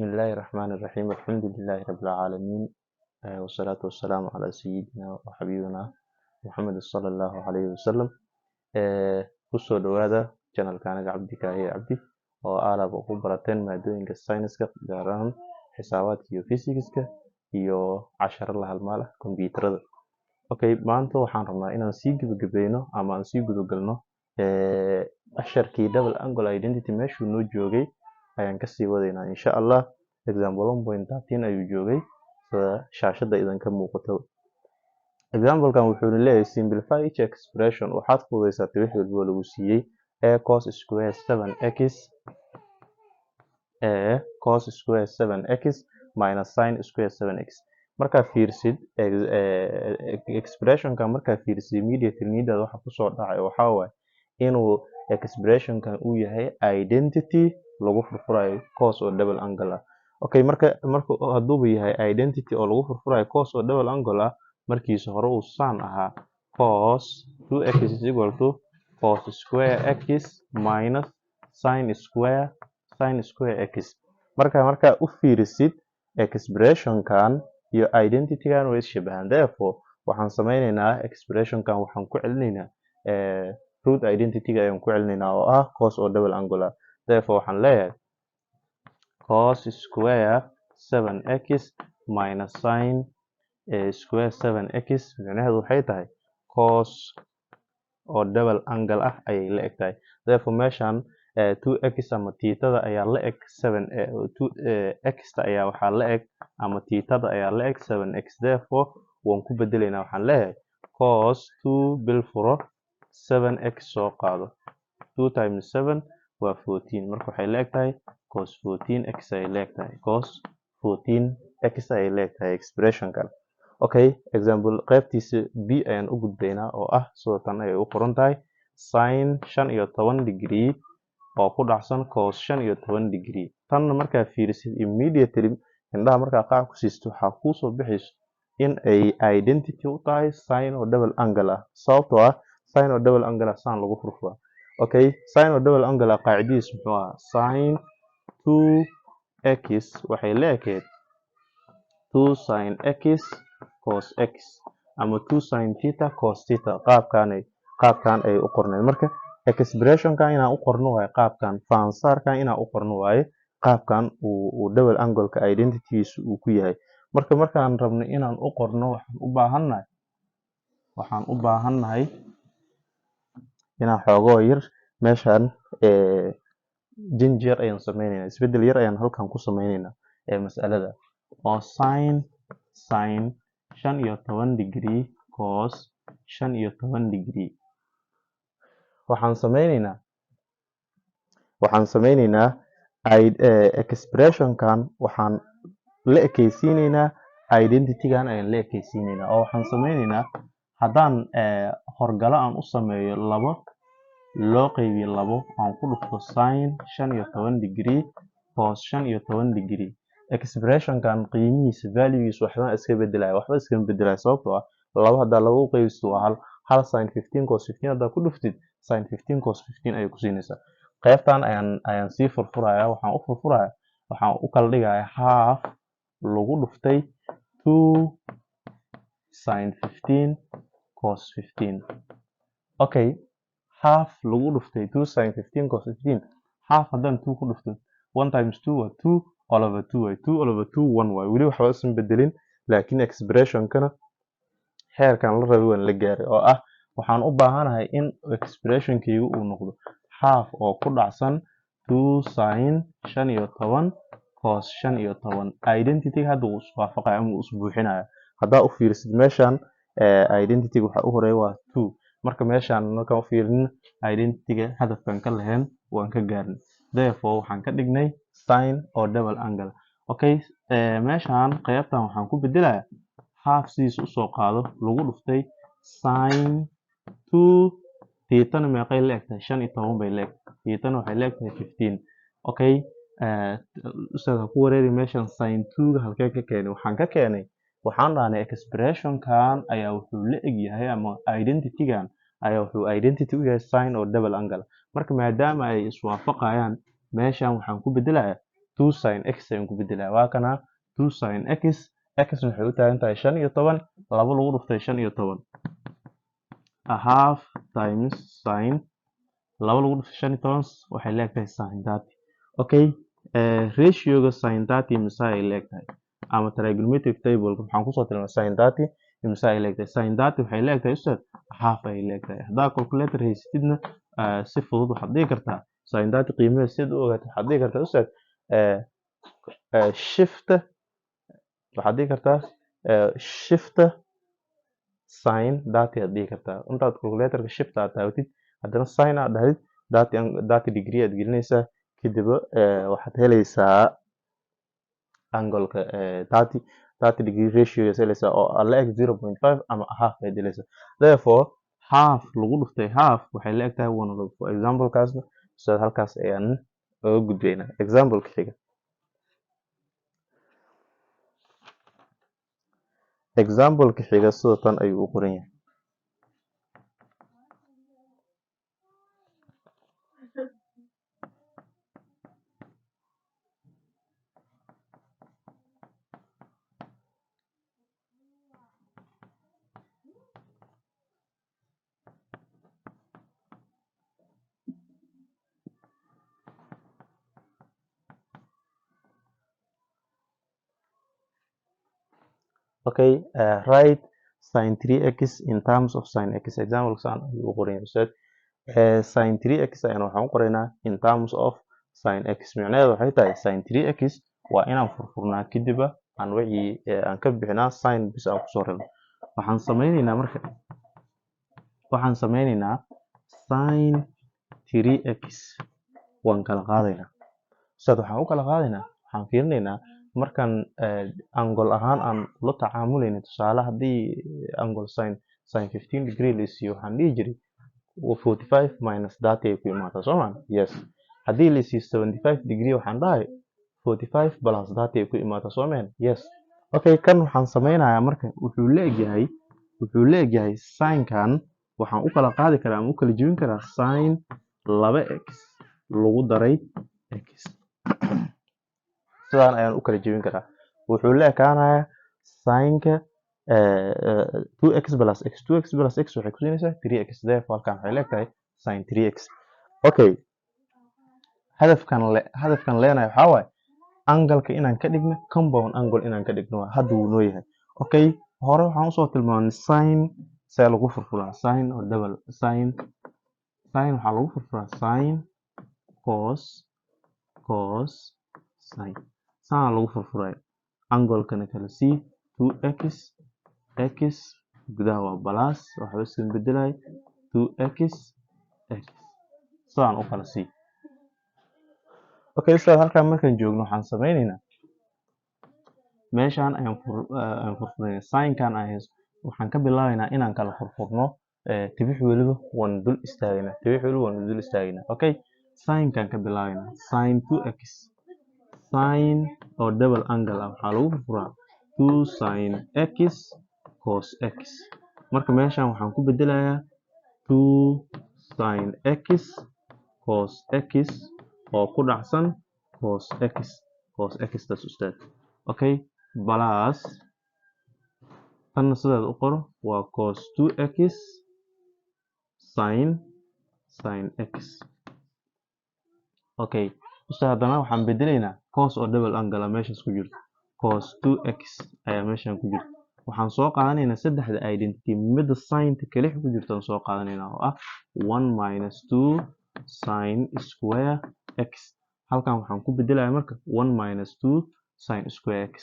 بسم الله الرحمن الرحيم الحمد لله رب العالمين والصلاة والسلام على سيدنا وحبيبنا محمد صلى الله عليه وسلم kusoo dhawaada channelkanaga cabdi kaahiye cabdi oo aalaba ku barateen maadooyinka sayniska gaar ahaan xisaabaadka iyo fisikska iyo casharo la halmaala kombiyuutarada. Okay, maanta waxaan rabnaa inaan sii gabagabeyno ama aan sii gudagalno casharkii double angle identity meeshuu noo joogay ayaan kasii wadaynaa insha Allah. Example 1.13 ayuu joogay sida shaashada idinka muuqato. Example-kan wuxuu leeyahay simplify each expression waxaad fududeysatay wixii walba lagu siiyay a cos square 7x minus sin square 7x. markaa fiirsid expression-kan markaa fiirsid immediately waxa ku soo dhacay waxa waaye inuu expression-kan uu yahay identity lagu furfurayo cos oo double angle ah. Okay, marka hadduu yahay identity oo lagu furfurayo cos oo double angle ah, markiisa hore uu saan ahaa cos 2x is equal to cos square x minus sin square x. markaa u fiirisid expression-kan iyo identity-gan way shabahan. Therefore waxaan sameynaynaa expression-kan waxaan ku celinaynaa root identity-ga ayaan ku celinaynaa oo ah cos oo double angle ah. Therefore waxaan leeyahay cos square 7x minus sin square 7x macnaheedu waxay tahay cos oo double angle ah ayay la eg tahay. Therefore meeshan 2x ama theta ayaa la eg 7 x ayaa waxaa la eg ama theta ayaa la eg 7x. Therefore waan ku bedelaynaa waxaan leeyahay cos 2 bil furo 7x soo qaado 2 times 7 waa 14. marka waxay la eg tahay cos 14x ayay la eg tahay cos 14x ayay la eg tahay expression-kan. Okay, example qaybtiisa b ayaan u gudbaynaa oo ah sida tan ay u qoran tahay sin 15 degree oo ku dhacsan cos 15 degree. tanna markaa fiirisid immediately indhaha markaa qaac ku siisto waxaa kuu soo bixayso in ay identity u tahay sin oo double angle ah, sababtoo ah sin oo double angle ah saan lagu furfura. Okay, sin oo double angle ah qaacidadiis muxuu ahaa sin 2x waxay la ekeyd 2 sin x cos x ama 2 sin theta cos theta. qaabkan ay u qorneen. marka expression-kan inaan u qorno waaye qaabkan, faansaarkan inaan u qorno waaye qaabkan uu double angle-ka identity-giisu uu ku yahay. markaan rabno inaan u qorno waxaan u baahannahay inaan xoogoo yar meeshan change yar ayaan sameynaynaa, isbedel yar ayaan halkan ku sameynaynaa mas'alada oo sin 15 degree cos 15 degree. waxaan sameynaynaa expression-kan waxaan la ekeysiinaynaa identity-gan ayaan la ekeysiinaynaa oo waxaan sameynaynaa haddaan horgalo aan u sameeyo 2 loo qaybiyo 2 aan ku dhufto sin 15 degree cos 15 degree. expression-kan qiimihiisa value-giisa waxba iska bedelaya sababtoo ah 2 hadaa 2 u qaybiso waa hal sin 15 cos 15 hadaa ku dhuftid sin 15 cos 15 ayay ku siinaysaa. qaybtan ayaan sii furfurayaa, waxaan u kala dhigayaa half lagu dhuftay 2 sin 15 cos 15. Okay, half lagu dhuftay 2 sin 15 cos 15, half haddaan 2 ku dhufto 1 times 2 waa 2 all over 2 waaye 2 all over 2 1 waaye. weli waxba isan bedelin, laakiin expression-kana heerkan la rabay waan la gaaray oo ah waxaan u baahanahay in expression-kaygu uu noqdo half oo ku dhacsan 2 sin 15 cos 15. identity-ga hadda uu iswaafaqayo ama uu isbuuxinayo. haddaa u fiirsid meeshan identity-ga waxa u horeeya waa 2. marka meeshan markaan u fiirin identity-ga hadafkan ka lahayn waan ka gaarnay. Therefore waxaan ka dhignay sin oo double angle. Okay, meeshan qaybtan waxaan ku bedelayaa half sidiisa usoo qaado lagu dhuftay sin 2 theta meeqay la eg tahay 15 bay la eg tahay, theta waxay la eg tahay 15. Okay, ustaad ku wareeri meeshan sin 2 ga halkee ka keenay? waxaan ka keenay waxaan dhahnay expression-kan ayaa wuxuu la eg yahay ama identity-gan ayaa wuxuu identity u yahay sin oo double angle. marka maadaama ay iswaafaqayaan meeshan waxaan ku bedelayaa 2 sin x ayaan ku bedelaa waa kana 2 sin x x waxay u taagan tahay 15 laba lagu dhuftay 15 a half times sin laba lagu dhuftay 15 waxay leegtahay sin 30 okay ratio-ga sin 30 imisa ay leegtahay ama trigonometric table waxaan kusoo tilmaamay sin 30 imisa ay leegtahay sin 30 waxay leegtahay ustaad half ay leegtahay haddaa calculator haysatidna si fudud waxaad dhigi kartaa sin 30 qiimaheeda sida u ogaato waxaad dhigi kartaa ustaad shift waxaad dhigi kartaa shift sin 30 aad dhigi kartaa intaad calculatorka shift aad taawatid haddana sin aad dhahdid 30 degree aad gelinaysaa kadib waxaad helaysaa angle-ka 30 degree ratio aad helaysaa oo la eg 0.5 ama half aad helaysaa therefore half lagu dhuftay half waxay la eg tahay 1/4 for example-kaasna ustaad halkaas ayaan uga gudbaynaa example-ka xiga example-ka xiga sida tan ayuu u qoran yahay okay write sin 3x in terms of sin x example saan ayuu u qoran yahay ustaad sin 3x ayaan waxaan u qoraynaa in terms of sin x micnaheedu waxay tahay sin 3x waa inaan furfurnaa kadiba aan wixii aan ka bixinaa sin bis aan kusoo reebno waxaan sameynaynaa sin 3x waan kala qaadaynaa ustaad waxaan u kala qaadaynaa waxaan fiirinaynaa markaan angle ahaan aan la tacaamulayna tusaale haddii angle sin 15 degree la isiiyo waxaan dhihi jiray 45 minus 30 ay ku imaataa soo maan yes haddii la isiiyo 75 degree waxaan dhahay 45 plus 30 ay ku imaataa soo maan yes okay kan waxaan sameynayaa marka wuxuu la egyahay sin-kan waxaan u kala qaadi karaa ama u kala jebin karaa sin 2x lagu daray x sidaan ayaan u kala jebin karaa wuxuu la ekaanayaa sin-ka 2x plus x 2x plus x waxay ku siinaysaa 3x therefore halkan waxay leegtahay sin 3x okay hadafkan leenahay waxaa waaye angle-ka inaan ka dhigno compound angle inaan ka dhigno hadda wuu noo yahay okay hore waxaan usoo tilmaamnay sin see lagu furfuraa sin oo double sin waxaa lagu furfuraa sin cos sin saan lagu furfuray angle-kana kala c 2x x gudaha waa plus waxba iska bedelay 2x x sidaan u kala c okay ustaad halkan markaan joogno waxaan sameynaynaa meeshaan ayaan furfuraynaa sin-kan waxaan ka bilaabaynaa inaan kala furfurno tibix weliba waan dul istaagaynaa okay sin-kan ka bilaabaynaa sin 2x sin oo double angle ah waxaa lagu furfuraa 2 sin x cos x marka meeshaan waxaan ku bedelayaa 2 sin x cos x oo ku dhacsan cos x taas ustaad okay plus tanna sidaad u qoro waa cos 2x sin x okay ustaad haddana waxaan bedelaynaa cos oo double angle ah meeshaas ku jirto cos 2x ayaa meeshaan ku jirta waxaan soo qaadanaynaa saddexda identity midda sin-ta kelix ku jirto aan soo qaadanaynaa oo ah 1 minus 2 sin square x halkan waxaan ku bedelayaa marka 1 minus 2 sin square x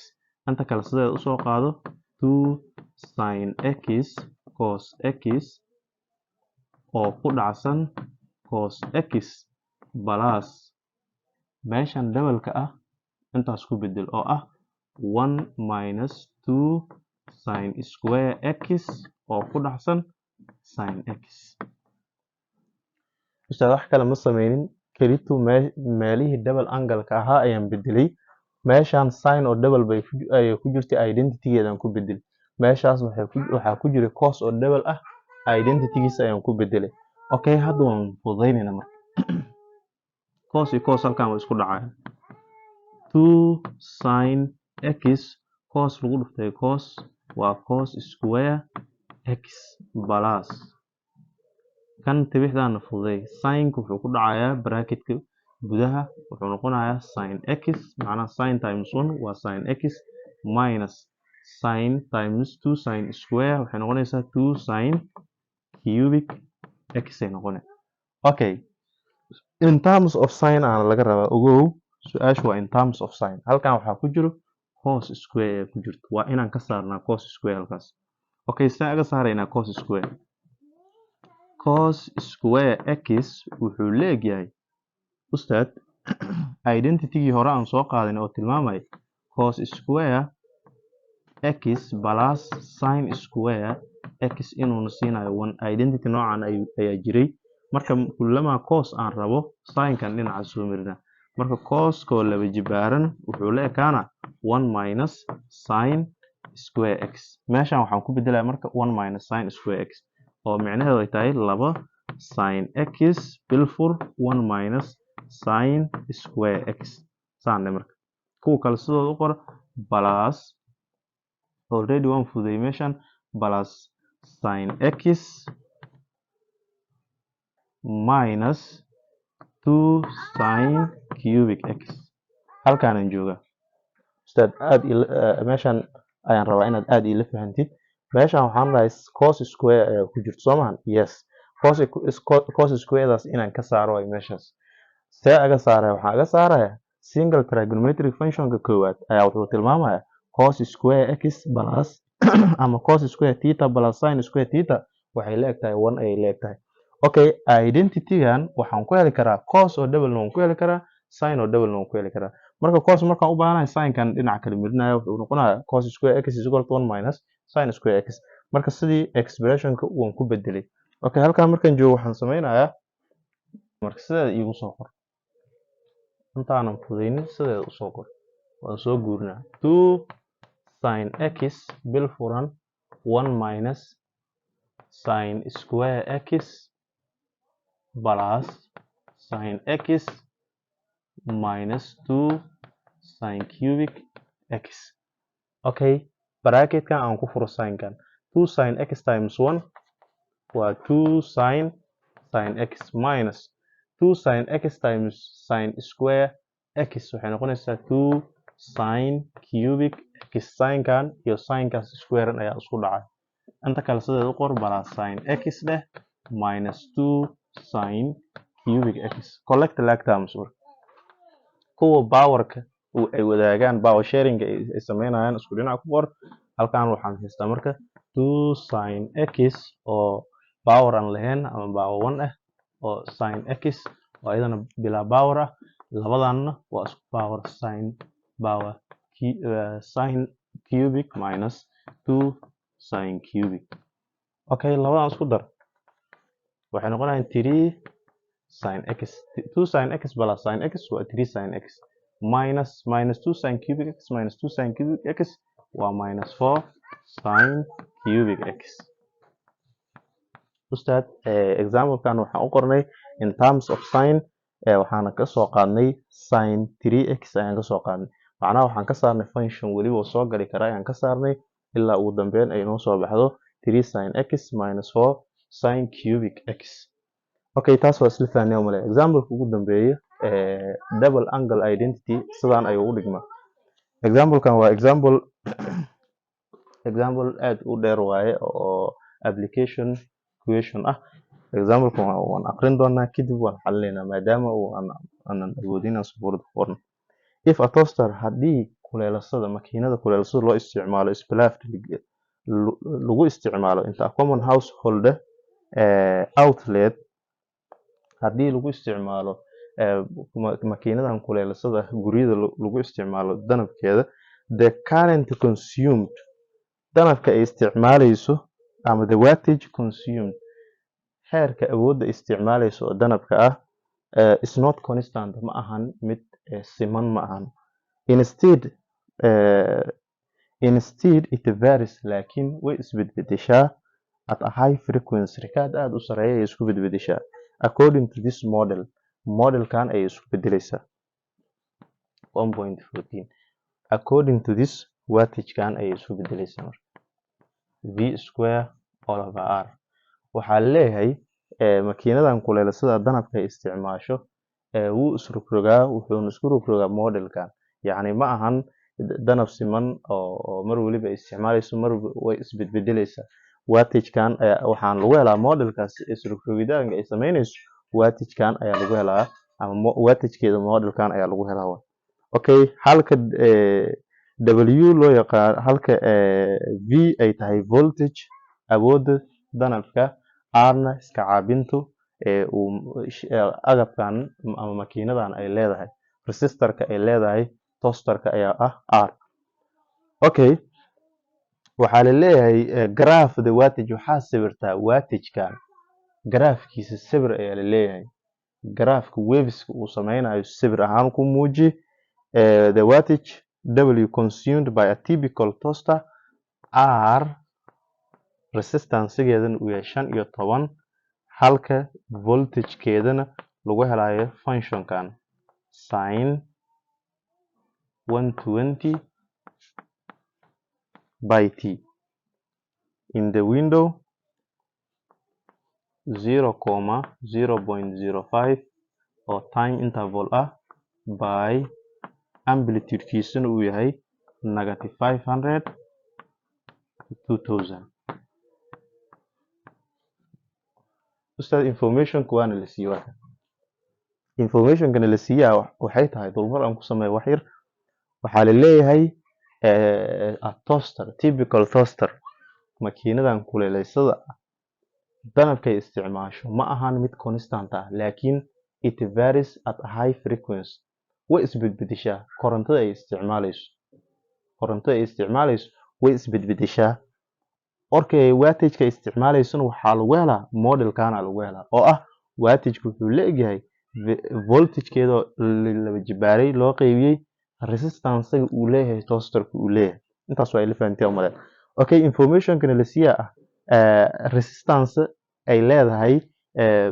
inta kale sideed usoo qaado 2 sin x cos x oo ku dhacsan cos x plus meeshan double-ka ah intaas ku bedel oo ah 1 minus 2 sin square x oo ku dhacsan sin x ustaad wax kale ma sameynin kelitu meelihii double angle-ka ahaa ayaan bedelay meeshaan sin oo double bay ku jirtay identity-geedaan ku bedelay meeshaas waxaa ku jira cos oo double ah identity-giisa ayaan ku bedelay okay hadda waan fududaynaynaa marka cos iyo cos halkan way isku dhacayaan 2 sin x cos lagu dhuftay cos waa cos square x plus kan tibixdaana fududay sinka wuxuu ku dhacayaa bracketka gudaha wuxuu noqonayaa sin x macnaha sin times 1 waa sin x minus sin times 2 sin square waxay noqonaysaa 2 sin cubic x ay noqonay okay in terms of sin aan laga rabaa ogow su-aashu waa in terms of sin halkan waxaa ku jiro cos square ku jirto waa inaan ka saarnaa cos square halkaas okay sidaan aga saaraynaa cos square cos square x wuxuu leegyahay ustaad identitygii hore aan soo qaadan oo tilmaamay cos square x plus sin square x inuuna siinayo 1 identity noocan ayaa jiray marka kullama cos aan rabo sinkan dhinaca soo marina marka coskoo laba jibaaran wuxuu la ekaana 1 minus sin square x meeshan waxaan ku bedelayaa marka 1 minus sin square x oo micnaheedu ay tahay 2 sin x bilfur 1 minus sin square x saane marka kuwa kale sidooda u qor plus already waan fududay meeshan plus sin x minus 2 sin cubic x halkaanan jooga ustaad aad meeshan ayaan rabaa inaad aad ila fahantid meeshan waxaan dhahay cos square ayaa ku jirto soo maahan yes cos squaredaas inaan ka saaro ay meeshaas see aga saaraya waxaan aga saaraya single trigonometric functionka koowaad ayaa wuxuu tilmaamaya cos square x plus ama cos square theta plus sin square theta waxay la egtahay 1 ayay la egtahay okay identitygan waxaan ku heli karaa cos oo double waan ku heli karaa sin oo double waan ku heli karaa marka cos markaan u baahanahay sinkan dhinaca kale mirinayo wuxuu noqonayaa cos square x is equal to 1 minus sin square x marka sidii expressionka waan ku bedelay okay halkaan markaan joogo waxaan sameynayaa marka sideeda iigu soo qor intaanan fudaynin sideeda usoo qor waan soo guurinaa 2 sin x bil furan 1 minus sin square x plus sin x minus 2 sin cubic x okay bracketkan aan ku furo sinkan 2 sin x times 1 waa 2 sin x minus 2 sin x times sin square x waxay noqonaysaa 2 sin cubic x sinkan iyo sinkaas squarean ayaa isku dhacay inta kale sideed u qor plus sin x dheh minus 2 sin cubic x collect like terms kuwa powerka ay wadaagaan power sharing ay sameynayaan isku dhinac ku qor halkan waxaan haystaa marka 2 sin x oo power aan lahayn ama power 1 ah oo sin x oo iyadana bila power ah labadanna waa isku power sin power sin cubic minus 2 sin cubic okay labadan isku dar waxay noqonayaan 3 sin x 2 sin x plus sin x waa 3 sin x minus 2 sin cubic x minus 2 sin cubic x waa minus 4 sin cubic x ustaad example-kan waxaan u qornay in terms of sin waxaana ka soo qaadnay sin 3x ayaan ka soo qaadnay macnaha waxaan ka saarnay function weliba soo gali kara ayaan ka saarnay ilaa ugu dambeyn ay noo soo baxdo 3 sin x minus 4 sin cubic x okay taas waa isla fahnay umale example-ka ugu dambeeya double angle identity sidaan ayuu u dhigmaa example-kan waa example aad u dheer waaye oo application question ah example-kan waan aqrin doonaa kadib waan xalinaynaa maadaama uu aanan awoodin inaan sabuurada ku qorno if a toaster haddii kuleelasada makiinada kuleelasada loo isticmaalo splaft lagu isticmaalo inta common household outlet haddii lagu isticmaalo makiinadan kuleelasada guryada lagu isticmaalo danabkeeda the current consumed danabka ay isticmaalayso ama the wattage consumed heerka awoodda isticmaalayso oo danabka ah is not constant ma ahan mid siman ma ahan instead it varies laakiin way isbedbedeshaa at a high frequency rikaad aad u sareeya ay isku bedbedeshaa according to this modelkan ayay isku bedelaysaa 1.14 according to this wattage-kan ayay isu bedelaysaa marka v square all over r waxaa leeyahay makiinadan kuleelasada danabka ay isticmaasho wuu isrogrogaa wuxuuna isku rogrogaa modelkan yacni ma ahan danab siman oo mar waliba isticmaalayso mar way isbedbedelaysaa wattage-kan waxaan lagu helaa modelkaas isrogrogitaanka ay sameynayso wattage-kan ayaa lagu helaa ama wattage-keeda modelkan ayaa lagu helaa okay halka w loo yaqaan halka v ay tahay voltage awoodda danabka rna iska caabintu agabkan ama makiinadan ay leedahay resistorka ay leedahay toasterka ayaa ah r okay waxaa la leeyahay graph the wattage waxaa sawirtaa wattage-kan graafkiisa sawir ayaa la leeyahay graafka waveska uu sameynayo sawir ahaan ku muuji the wattage W consumed by a typical toaster R resistance-geedana uu yahay 15 halka voltage-keedana lagu helayo function-kan sin 120 by t in the window 0,0.05 oo time interval ah by amplitude-kiisuna uu yahay -500 to 2000 ustaad information-ka waana la siiyay information-kana la siiyaa waxay tahay dulmar aan ku sameeyo wax yar waxaa la leeyahay a toaster typical toaster makiinadan kuleelaysada danabkay isticmaasho ma ahan mid constant ah laakiin it varies at a high frequency way isbedbedeshaa korontada ay isticmaalayso way isbedbedeshaa markay wattage-ka isticmaalaysona waxaa lagu helaa modelkana lagu helaa oo ah wattage-ku wuxuu leeyahay voltage-keeda laba jibaaray loo qaybiyay resistance-ga uu leeyahay toasterka uu leeyahay intaas waa ila fahanteen umaleyn okay information-kana la siiyaa resistance ay leedahay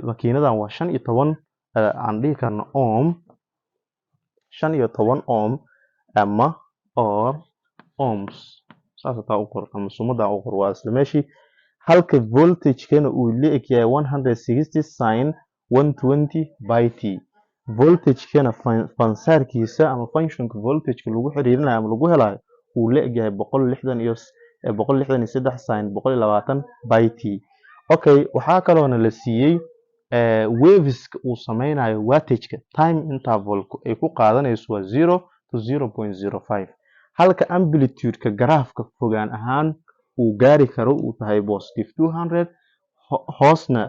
makiinadan waa 15 aan dhihi karno ohm 15 ohm ama or ohms saas taa u qor ama sumada u qor waa isla meeshii halka voltage-kana uu leeyahay 160 sin 120 by t voltage-kana fansaarkiisa ama function-ka voltage-ka lagu xiriirinayo ama lagu helayo uu leeyahay 163 sin 120 by t okay waxaa kaloona la siiyey waveska uu sameynayo wattage-ka time interval-ku ay ku qaadanayso waa 0 to 0.05 halka amplitude-ka graafka fogaan ahaan uu gaari karo uu tahay positive 200 hoosna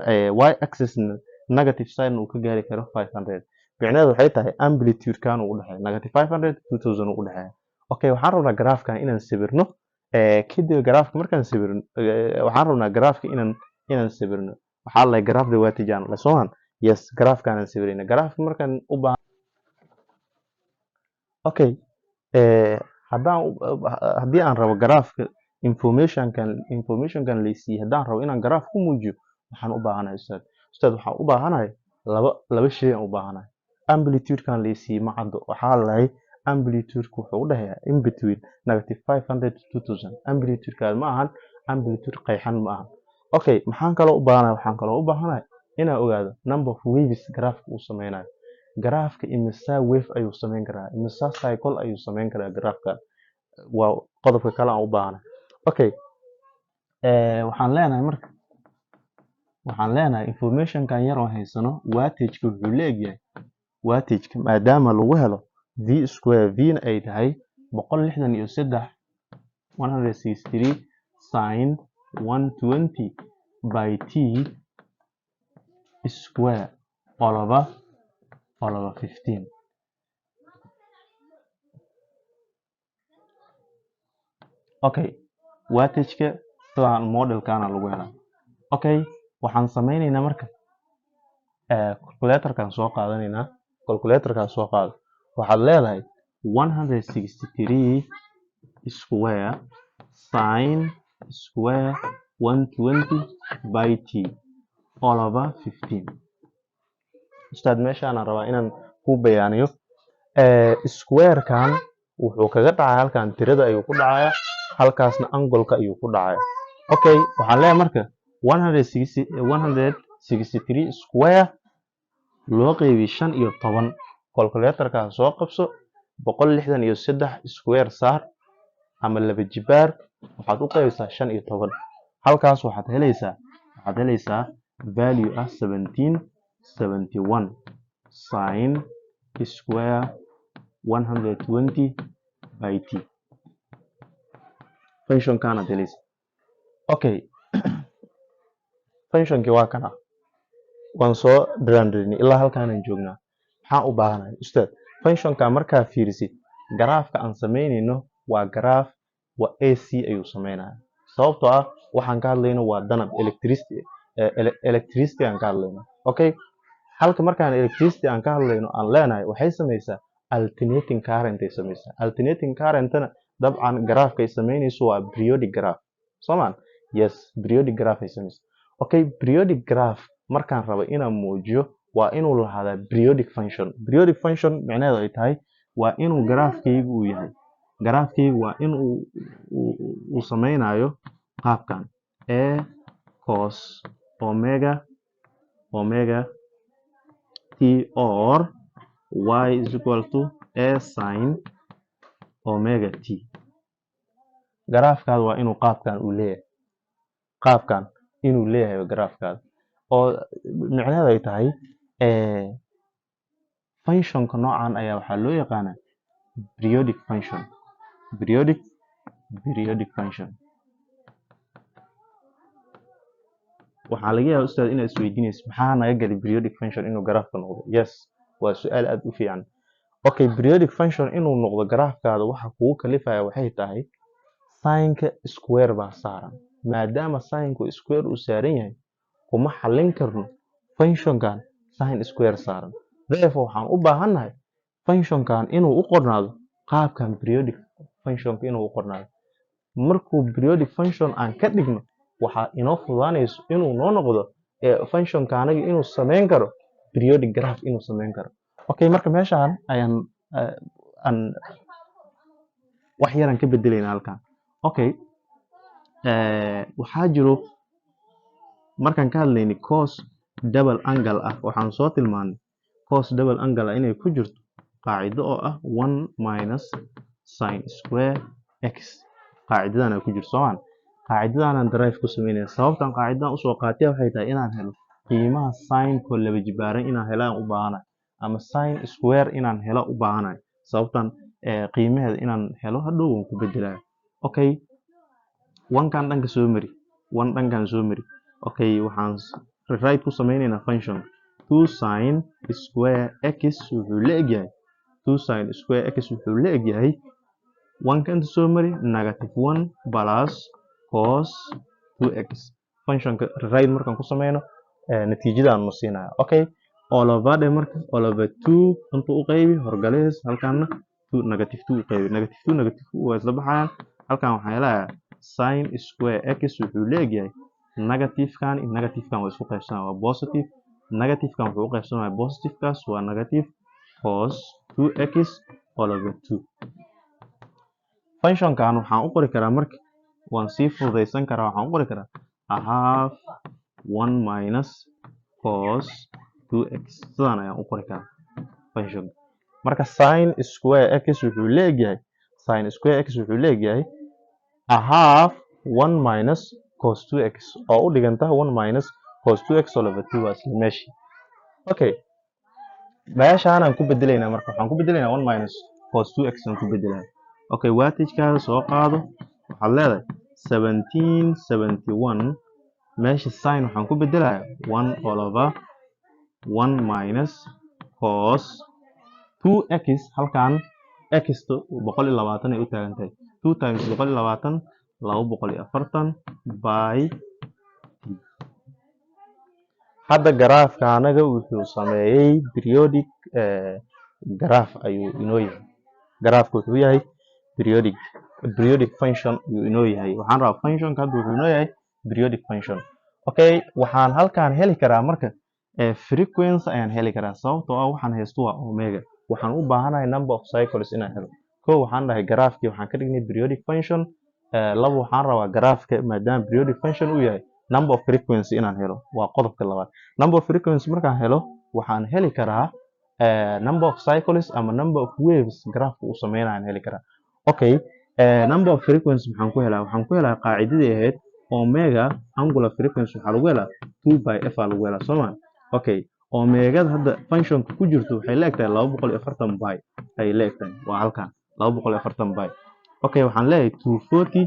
y axis-na negative side uu ka gaari karo 500 micnaheedu waxay tahay amplitude-kan uu u dhaxeeyo negative 500 2000 uu u dhaxeeyo okay waxaan rabnaa graafkan inaan sawirno kadib graafka markaan sawirno waxaan rabnaa graafka inaan sawirno waxaa la graph the wattage aan la soo yes graafkan aan sawirayna graafka markaan u baahan okay haddii aan rabo graafka information-kan la siiyay haddaan rabo inaan graaf ku muujiyo waxaan u baahanahay ustaad waxaan u baahanahay laba shay aan u baahanahay amplitude-kan la siiyay ma caddo waxaa lahay amplitude-ku wuxuu u dhaxeeyaa in between -500 to 2000 amplitude-ka ma ahan amplitude qeexan ma ahan okay maxaan kaloo u baahanahay waxaan kaloo u baahanahay inaan ogaado number of waves graafka uu sameynayo graafka imisa wave ayuu sameyn karaa imisa cycle ayuu sameyn karaa graafka waa qodobka kale aan u baahanahay okay waxaan leenahay information-kan yar oo haysano wattage-ka wuxuu leeyahay wattage-ka maadaama lagu helo v square v-na ay tahay 163 sin 120 by t square all over 15 okay wattage-ka sidaan modelkana lagu helaa okay waxaan sameynaynaa marka calculator-kan soo qaadanaynaa calculator-kan soo qaado waxaad leedahay 163 square sin square 120 by t all over 15 ustaad meeshaan rabaa inaan ku bayaaniyo square kan wuxuu kaga dhacaya halkan tirada ayuu ku dhacaya halkaasna angle-ka ayuu ku dhacaya. Okay, waxaan leeyahay marka 163 square loo qeybiyo 15 calculator-ka soo qabso 163 square saar ama laba jibaar waxaad u qeybisaa 15 halkaas waxaad helaysaa value ah 1771 sin square 120 by t function kana helaysaa. Okay, functionki waa kana waan soo dhiraandhirinay ilaa halkaan joognaa. Maxaan u baahanahay ustaad functionka markaa fiirisid garaafka aan sameynayno waa garaaf waa AC ayuu sameynaya sababtoo ah waxaan ka hadlayno waa danab electricity aan ka hadlayno. Okay, halka markaan electricity aan ka hadlayno aan leenahay waxay sameysaa alternating current ay sameysaa. Alternating current-na dabcan garaafka ay sameynayso waa periodic graph soomaan. Yes, periodic graph ay sameysaa. Okay, periodic graph markaan rabo inaan muujiyo waa inuu lahaadaa periodic function. Periodic function macnaheedu ay tahay waa inuu garaafkaygu uu yahay waa in uu sameynayo qaabkan a cos omega t or y is equal to a sin omega t. garaafkaada waa inuu qaabkan inuu leeyahay garaafkaada oo macnaheedu ay tahay functionka noocan ayaa waxaa loo yaqaanaa periodic function. waxaa laga yaabaa ustaad inaad isweydiinayso maxaa naga galay periodic function inuu garaafka noqdo. Yes, waa su-aal aad u fiican. Okay, periodic function inuu noqdo garaafkaada waxa kugu kalifaya waxay tahay sinka square baa saaran. maadaama sinku square uu saaran yahay kuma xallin karno functionkan sin square saaran. Therefore waxaan u baahannahay functionkan inuu u qornaado qaabkan periodic functionka inuu u qornaado. markuu periodic function aan ka dhigno waxaa inoo fududaanayso inuu noo noqdo functionka anaga inuu sameyn karo periodic graph inuu sameyn karo. Okay, marka meeshaan ayaan wax yaran ka bedelaynaa halkan. Okay, waxaa jiro markaan ka hadlaynay cos double angle ah waxaan soo tilmaanay cos double angle ah inay ku jirto qaacido oo ah 1 minus sin square x. qaacidadan ay ku jirto soomaan. qaacidadan derive ku sameynaya sababtan qaacidadan usoo qaatay waxay tahay inaan helo qiimaha sin ko laba jibaaran inaan helaan u baahanahay ama sin square inaan helo u baahanahay sababtan qiimaheeda inaan helo hadhow waan ku bedelayo. Okay, kan dhanka soo mari dhankan soo mari. Okay, waxaan rewrite ku sameynaynaa function 2 sin square x wuxuu la egyahay 2 sin square x wuxuu la egyahay 1 kan soo mari -1 plus cos 2x. functionka rewrite markaan ku sameyno natiijadaan nu siinaya. Okay, all over marka all over 2 intuu u qaybi horgaleys halkaana -2 u qaybi -2 waa isla baxayaan. halkan waxaan helayaa sin square x wuxuu leeyahay negativekan waa isku qaybsanaya waa positive. negativekan wuxuu u qaybsanayaa positivekaas waa negative cos 2x all over 2. functionkan waxaan u qori karaa marka waan sii fududeysan karaa waxaan u qori karaa half 1 minus cos 2x sidaan ayaan u qori karaa function. marka sin square x wuxuu leeyahay half 1 minus cos 2x oo u dhiganta 1 minus cos 2x all over 2 waa isla meeshii. Okay, meeshaan aan ku bedelaynaa marka waxaan ku bedelaynaa 1 minus cos 2x aan ku bedelaynaa. Okay, wattage-kaada soo qaado waxaad leedahay 1771 meesha sin waxaan ku bedelayaa 1 all over 1 minus cos 2x halkan x 120 ay u taagan tahay 2 times 120 240 by hadda garaafka anaga wuxuu sameeyay periodic graph ayuu inoo yahay. garaafku wuxuu yahay periodic function ayuu inoo yahay. waxaan rabaa functionka hadda wuxuu inoo yahay periodic function. Okay, waxaan halkan heli karaa marka frequency ayaan heli karaa sababtoo ah waxaan haysto waa omega. waxaan u baahanahay number of cycles inaan helo kow waxaan dhahay graafkii waxaan ka dhignay periodic function labo waxaan rabaa graafka maadaama periodic function uu yahay number of frequency inaan helo waa qodobka labaad number of frequency markaan helo waxaan heli karaa number of cycles ama number of waves graafka uu sameynayaan heli karaa okay number of frequency maxaan ku helaa waxaan ku helaa qaacidadii ahayd omega angular frequency waxaa lagu helaa 2 by f aa lagu helaa sooma okay omegada hadda functionka ku jirto waxay leegtahay 240 by ay leegtahay waa halkan 240 by okay waxaan leeyahay 240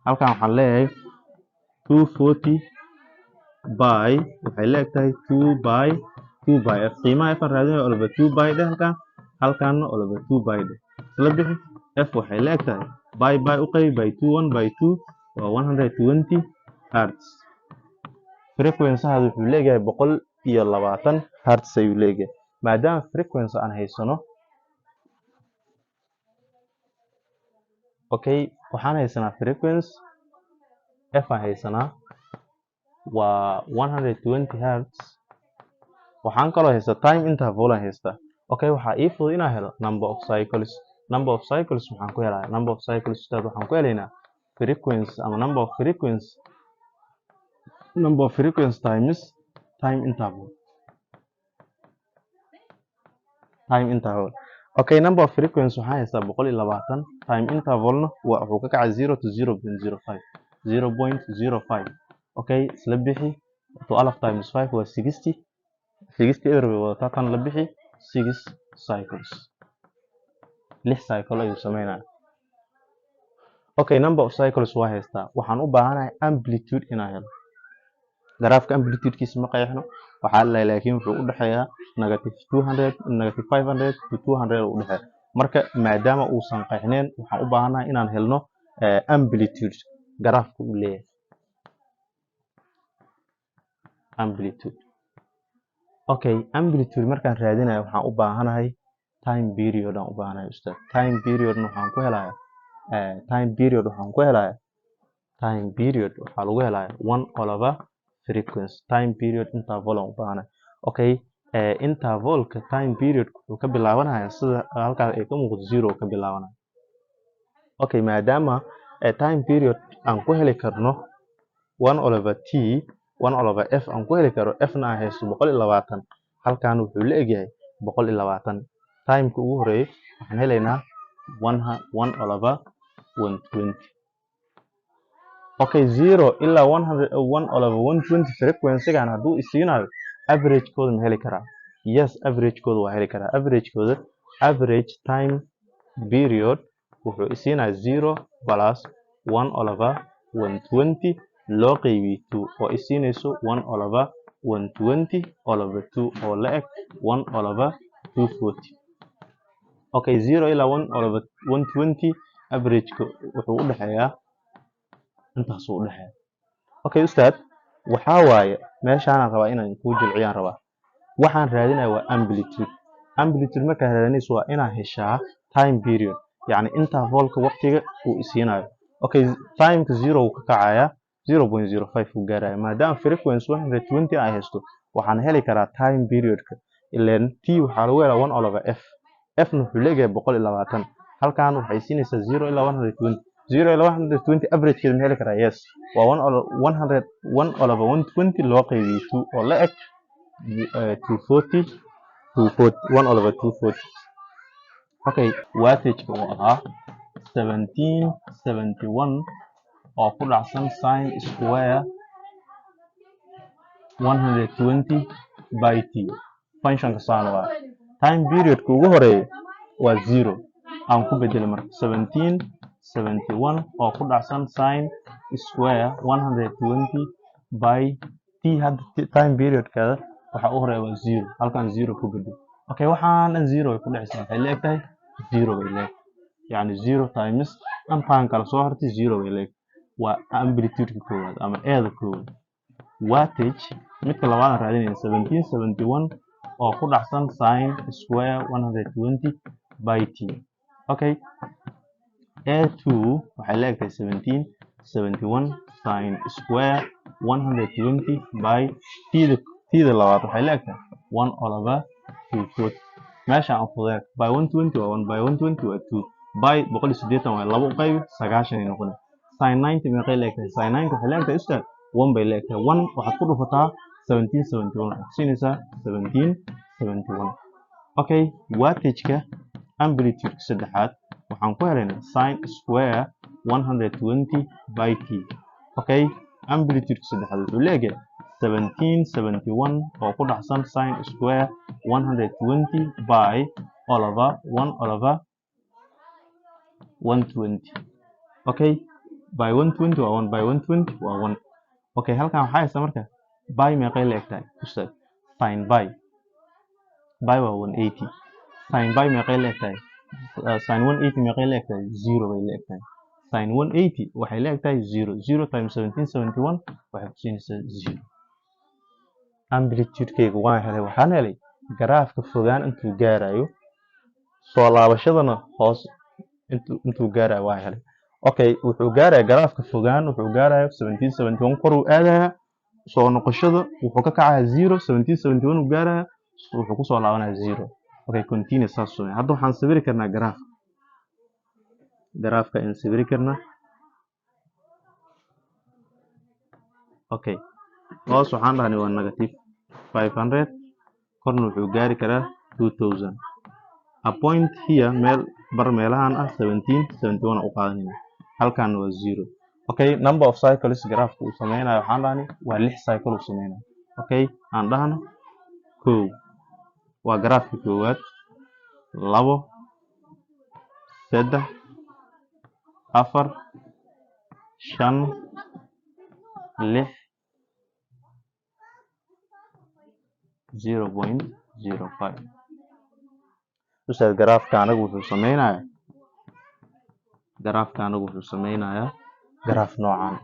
halkan waxaan leeyahay 240 by waxay leegtahay 2 by f qiimaha f aan raadinayo oo 2 by dheh halkan oo 2 by dheh isla bixi f waxay leegtahay by u qayb by 2 1 by 2 waa 120 hertz frequency hada wuxuu leeyahay 120 hertz ayuu leeyahay maadaama frequency aan haysano okay waxaan haysanaa frequency f aan haysanaa waa 120 hertz waxaan kaloo haystaa time interval aan haystaa okay waxaa ii fudud inaan helo number of cycles waxaan ku helayaa number of cycles waxaan ku helaynaa frequency ama number of frequency times time interval okay number of frequency waxaan haystaa 120 time intervalna wuxuu ka kacay 0 to 0.05 okay isla bixi 12 times 5 waa 60 eber bay wadataa tan la bixi 6 cycles 6 cycle ayuu sameynaya okay number of cycles waa haystaa waxaan u baahanahay amplitude inaan helo graafka amplitude-kiisa ma qeexno waxaa la laakiin wuxuu u dhaxeeyaa -200 -500 to 200 u dhaxeeya marka maadaama uusan qeexneen waxaan u baahanahay inaan helno amplitude graafka uu leeyahay amplitude okay amplitude markaan raadinayo waxaan u baahanahay time period aan u baahanahay ustaad time period waxaan ku helayaa waxaa lagu helayaa 1/, frequency time period interval aan u baahanahay okay intervalka time period wuxuu ka bilaabanayaa sida halkaas ay ka muuqato 0 ka bilaabanaya okay maadaama time period aan ku heli karno 1/t 1/f aan ku heli karo f na aan haysto 120 halkan wuxuu la egyahay 120 timeka ugu horeeyay waxaan helaynaa 1/120 okay 0 ilaa 1/120 frequency-gan hadduu isiinayo average-kooda ma heli karaa yes average-kooda waa heli karaa average time period wuxuu isiinaya 0 plus 1/120 loo qeybiyey 2 oo isiinayso 1/120/2 oo la eg 1/240 okay 0 ilaa 1/120 average-ka wuxuu u dhaxeeyaa intaas u dhaxeeya okay ustaad waxaa waaye meeshaan rabaa inaan ku jilciyaan rabaa waxaan raadinayaa waa amplitude markaan raadinayso waa inaan heshaa time period yani intervalka waqtiga uu isiinayo okay timeka 0 uu ka kacayaa 0.05 uu gaaraya maadaama frequency 120 ay haysto waxaan heli karaa time periodka ileen t waxaa lagu helaa 1/f f na wuxuu leeyahay 120 halkan waxay siinaysaa 0 ilaa 120 0 ilaa 120 average-keeda ma heli karaa yes waa 1/120 loo qeybiyey 2 oo la eg 1/240 okay wattage-ka uu ahaa 1771 oo ku dhacsan sin square 120 by t functionka saan waa time period-ka ugu horeeyay waa 0 aan ku bedeli marka 1771 oo ku dhacsan sin square 120 by t hadda time period-kada waxa u horeeya waa 0 halkan 0 ku bedel okay waxaan 0 ay ku dhacaysaa waxay leegtahay 0 bay leeg yani 0 times ampan kala soo hartay 0 bay leeg waa amplitude-ka koowaad ama eeda koowaad wattage midka labaad aan raadinayna 1771 oo ku dhacsan sin square 120 by t okay a2 waxay leegtahay 1771 sin square 120 by t da labaad waxay leegtahay 240 meesha aan fudud by 120 waa 1 by 120 waa 2 by 180 waa 2 u qayb 90 ay noqon sin 90 meeqay leegtahay sin 90 waxay leegtahay ustaad 1 bay leegtahay 1 waxaad ku dhufataa 1771 siinaysa 1771 okay wattage-ka amplitude saddexaad waxaan ku helaynaa sin square 120 by t okay amplitude saddexaad wuxuu leeyahay 1771 oo ku dhaxsan sin square 120 by all over 1 over 120 okay by 120 waa 1 by 120 waa 1 okay halkan waxaa haysa marka by meeqay leegtahay ustaad sin by waa 180 sin by meeqay leegtahay sin 180 meeqay leegtahay 0 bay leegtahay sin 180 waxay leegtahay 0 0 times 1771 waxay ku siinaysaa 0 amplitude-kayga waan helay waxaan helay garaafka fogaan intuu gaarayo soo laabashadana hoos intuu gaarayo waan helay okay wuxuu gaaraya garaafka fogaan wuxuu gaaraya 1771 kor uu aadaya soo noqoshada wuxuu ka kacaya 0 1771 uu gaaraya wuxuu ku soo laabanaya 0 okay continue saas soo hadda waxaan sawiri karnaa garaafka in sawiri karnaa okay hoos waxaan dhahnay waa negative 500 korna wuxuu gaari karaa 2000 a point here meel bar meelahan ah 1771 u qaadanayna halkan waa 0 okay number of cycles graafku uu sameynayo waxaan dhahnay waa 6 cycle uu sameynayo okay aan dhahno 1 waa garaafka koowaad 2 3 4 5 6 0.05 ustaad garaafka anagu wuxuu sameynayaa garaaf noocan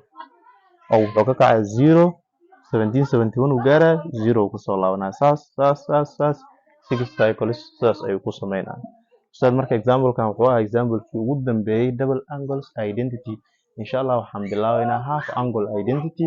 oo wuxuu ka kacay 0 1771 uu gaaraya 0 uu kusoo laabanaya saas 6 cycles saas ayuu ku sameynaya ustaad marka example-kan wuxuu ahaa example-kii ugu dambeeyay double angles identity insha Allah waxaan bilaabaynaa half angle identity